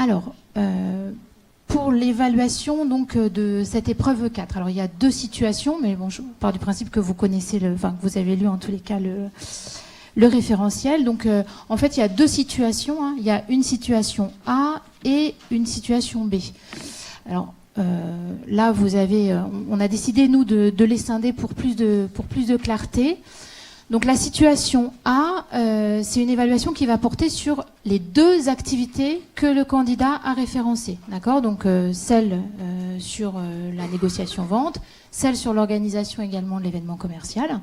Alors, pour l'évaluation donc de cette épreuve 4, alors il y a deux situations, mais bon, je pars du principe que vous connaissez, que vous avez lu en tous les cas le référentiel. Donc, en fait, il y a deux situations. Hein. Il y a une situation A et une situation B. Alors, là, on a décidé, nous, de les scinder pour plus de clarté. Donc la situation A, c'est une évaluation qui va porter sur les deux activités que le candidat a référencées. D'accord ? Donc celle sur la négociation vente, celle sur l'organisation également de l'événement commercial.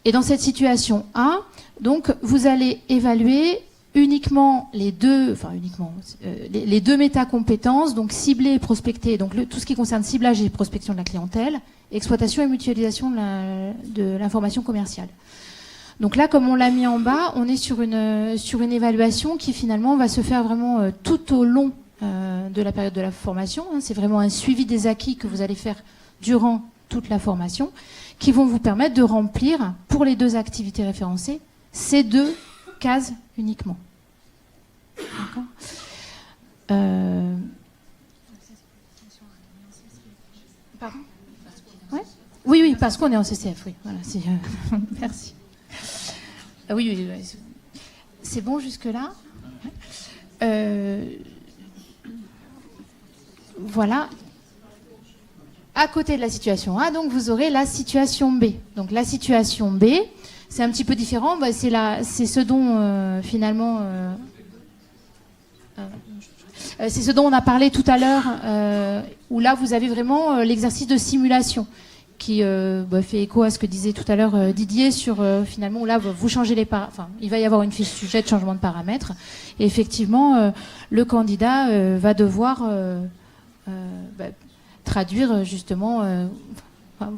Et dans cette situation A, donc vous allez évaluer uniquement les deux métacompétences, donc cibler et prospecter, donc tout ce qui concerne ciblage et prospection de la clientèle, exploitation et mutualisation de l'information commerciale. Donc là, comme on l'a mis en bas, on est sur une évaluation qui finalement va se faire vraiment tout au long de la période de la formation. Hein. C'est vraiment un suivi des acquis que vous allez faire durant toute la formation, qui vont vous permettre de remplir, pour les deux activités référencées, ces deux cases uniquement. D'accord ? Pardon ? Ouais ? Oui, parce qu'on est en CCF, oui. Voilà, merci. Oui. C'est bon jusque-là ? Voilà. À côté de la situation A, donc vous aurez la situation B. Donc la situation B, c'est un petit peu différent. C'est ce dont finalement... c'est ce dont on a parlé tout à l'heure, où là vous avez vraiment l'exercice de simulation qui fait écho à ce que disait tout à l'heure Didier sur finalement où là vous changez les paramètres. Il va y avoir une fiche sujet de changement de paramètres et effectivement le candidat va devoir traduire justement.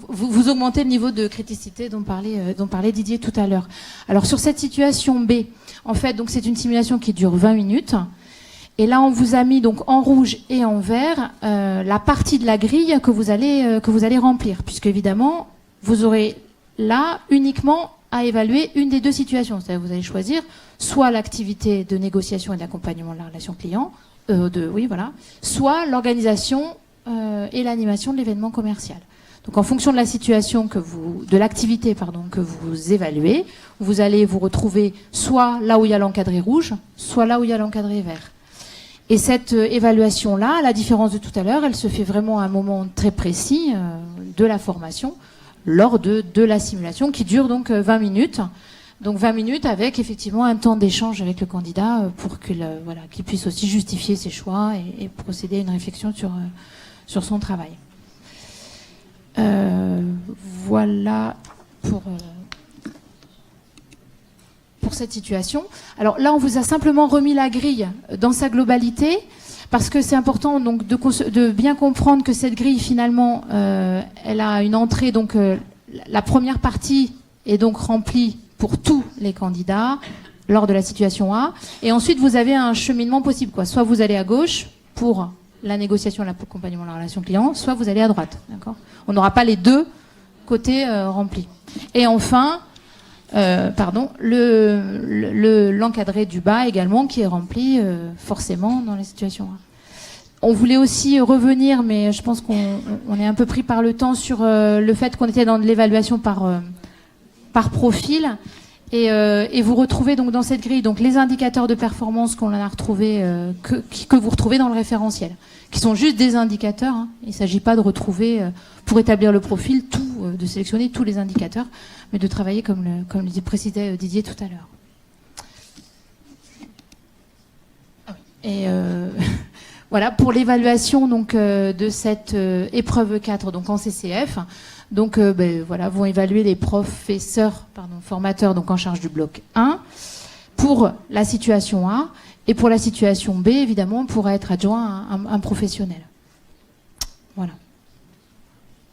Vous augmentez le niveau de criticité dont parlait Didier tout à l'heure. Alors sur cette situation B, en fait donc c'est une simulation qui dure 20 minutes. Et là, on vous a mis donc en rouge et en vert la partie de la grille que vous allez remplir, puisque évidemment, vous aurez là uniquement à évaluer une des deux situations. C'est-à-dire que vous allez choisir soit l'activité de négociation et d'accompagnement de la relation client, soit l'organisation et l'animation de l'événement commercial. Donc, en fonction de la situation de l'activité que vous évaluez, vous allez vous retrouver soit là où il y a l'encadré rouge, soit là où il y a l'encadré vert. Et cette évaluation-là, à la différence de tout à l'heure, elle se fait vraiment à un moment très précis de la formation, lors de la simulation, qui dure donc 20 minutes. Donc 20 minutes avec effectivement un temps d'échange avec le candidat pour qu'il puisse aussi justifier ses choix et procéder à une réflexion sur son travail. Voilà pour cette situation. Alors là, on vous a simplement remis la grille dans sa globalité, parce que c'est important donc de bien comprendre que cette grille, finalement, elle a une entrée, donc la première partie est donc remplie pour tous les candidats lors de la situation A, et ensuite vous avez un cheminement possible, soit vous allez à gauche pour la négociation et l'accompagnement de la relation client, soit vous allez à droite. D'accord ? On n'aura pas les deux côtés remplis. Et enfin, l'encadré du bas également qui est rempli forcément dans les situations A. On voulait aussi revenir, mais je pense qu'on est un peu pris par le temps, sur le fait qu'on était dans de l'évaluation par profil. Et vous retrouvez donc dans cette grille donc les indicateurs de performance qu'on a retrouvés, que vous retrouvez dans le référentiel, qui sont juste des indicateurs. Hein. Il ne s'agit pas de retrouver, pour établir le profil, de sélectionner tous les indicateurs, mais de travailler comme le précisait Didier tout à l'heure. Et voilà pour l'évaluation donc de cette épreuve 4 donc en CCF. Donc vont évaluer les formateurs donc en charge du bloc 1 pour la situation A, et pour la situation B évidemment pourra être adjoint un professionnel. Voilà.